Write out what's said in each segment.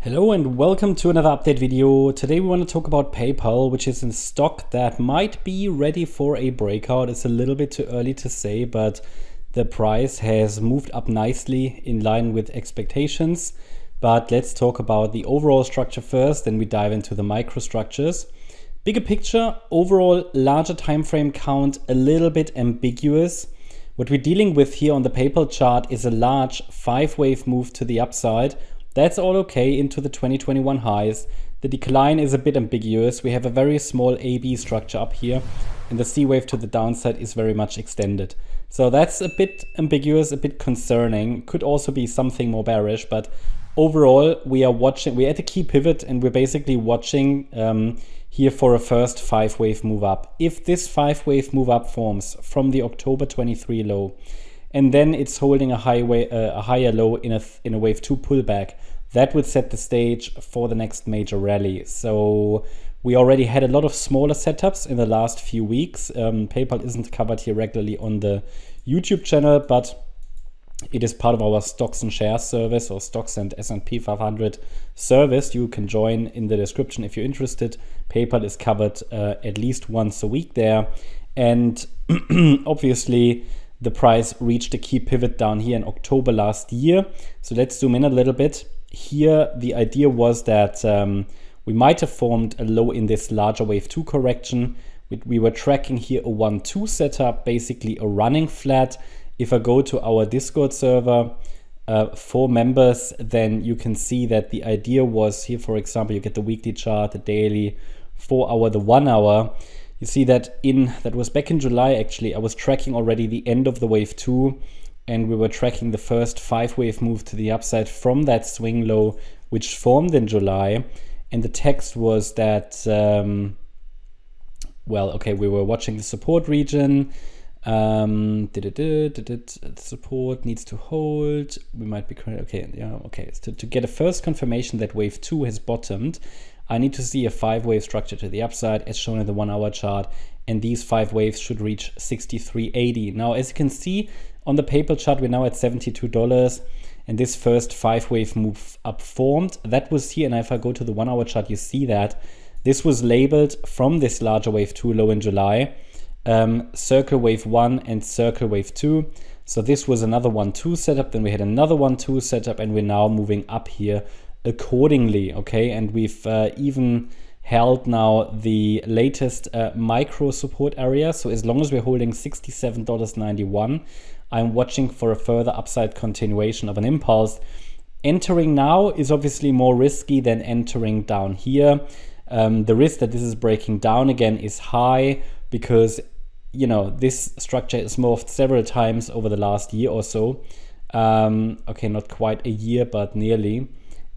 Hello and welcome to another update video. Today we want to talk about PayPal, which is a stock that might be ready for a breakout. It's a little bit too early to say, but the price has moved up nicely in line with expectations. But let's talk about the overall structure first, then we dive into the microstructures. Bigger picture, overall larger time frame count, a little bit ambiguous. What we're dealing with here on the PayPal chart is a large 5-wave move to the upside. That's all okay into the 2021 highs. The decline is a bit ambiguous. We have a very small AB structure up here, and the C wave to the downside is very much extended. So that's a bit ambiguous, a bit concerning. Could also be something more bearish, but overall we are watching. We're at a key pivot, and we're basically watching here for a first 5-wave move up. If this 5-wave move up forms from the October 23 low, and then it's holding a higher low in a wave 2 pullback, that would set the stage for the next major rally. So we already had a lot of smaller setups in the last few weeks. PayPal isn't covered here regularly on the YouTube channel, but it is part of our stocks and shares service, or stocks and S&P 500 service. You can join in the description if you're interested. PayPal is covered at least once a week there. And obviously, the price reached a key pivot down here in October last year. So let's zoom in a little bit. Here, the idea was that we might have formed a low in this larger wave 2 correction. We were tracking here a 1-2 setup, basically a running flat. If I go to our Discord server for members, then you can see that the idea was here, for example, you get the weekly chart, the daily, 4 hour, the 1 hour. You see that that was back in July, actually. I was tracking already the end of the wave 2, and we were tracking the first 5-wave move to the upside from that swing low, which formed in July. And the text was that, we were watching the support region. Support needs to hold. We might be correct. Okay, yeah, okay. So to get a first confirmation that wave 2 has bottomed, I need to see a 5-wave structure to the upside as shown in the 1 hour chart, and these 5 waves should reach 63.80. Now, as you can see on the PayPal chart, we're now at $72, and this first 5-wave move up formed. That was here, and if I go to the 1 hour chart, you see that this was labeled from this larger wave 2 low in July, circle wave 1 and circle wave 2. So this was another 1-2 setup, then we had another 1-2 setup, and we're now moving up here accordingly, okay? And we've even held now the latest micro support area. So as long as we're holding $67.91, I'm watching for a further upside continuation of an impulse. Entering now is obviously more risky than entering down here. The risk that this is breaking down again is high because, you know, this structure is morphed several times over the last year or so. Okay, not quite a year, but nearly.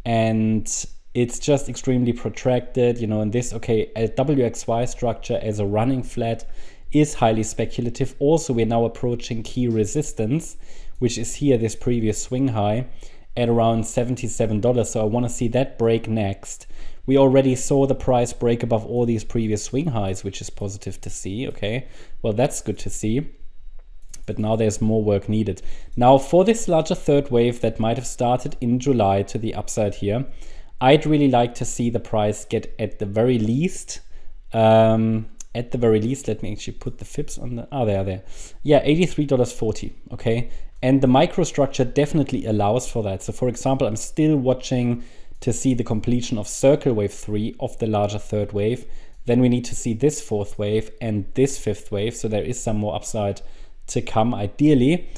And it's just extremely protracted, you know, and this, okay, a WXY structure as a running flat is highly speculative. Also, we're now approaching key resistance, which is here, this previous swing high at around $77. So I want to see that break next. We already saw the price break above all these previous swing highs, which is positive to see, okay? Well, that's good to see. But now there's more work needed. Now for this larger third wave that might have started in July to the upside here, I'd really like to see the price get at the very least, let me actually put the fibs on the, there. Yeah, $83.40, okay? And the microstructure definitely allows for that. So for example, I'm still watching to see the completion of circle wave 3 of the larger third wave. Then we need to see this 4th wave and this 5th wave. So there is some more upside to come, ideally.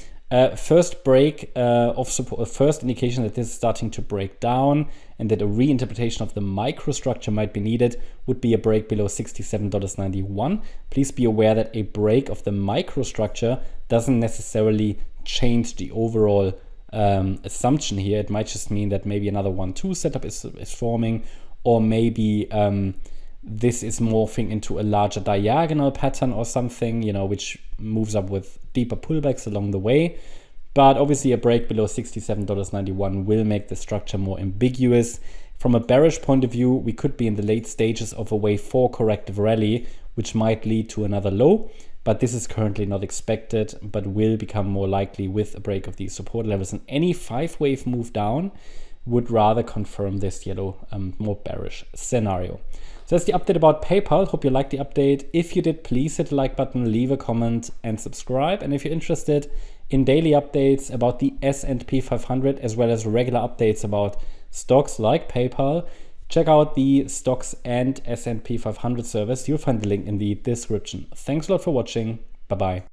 First break of support, first indication that this is starting to break down and that a reinterpretation of the microstructure might be needed would be a break below $67.91. Please be aware that a break of the microstructure doesn't necessarily change the overall assumption here. It might just mean that maybe another 1-2 setup is forming, or maybe this is morphing into a larger diagonal pattern or something, you know, which moves up with deeper pullbacks along the way. But obviously a break below $67.91 will make the structure more ambiguous. From a bearish point of view, we could be in the late stages of a wave 4 corrective rally, which might lead to another low. But this is currently not expected, but will become more likely with a break of these support levels. And any 5-wave move down would rather confirm this yellow, more bearish scenario. So that's the update about PayPal. Hope you liked the update. If you did, please hit the like button, leave a comment and subscribe. And if you're interested in daily updates about the S&P 500 as well as regular updates about stocks like PayPal, check out the Stocks and S&P 500 service. You'll find the link in the description. Thanks a lot for watching. Bye-bye.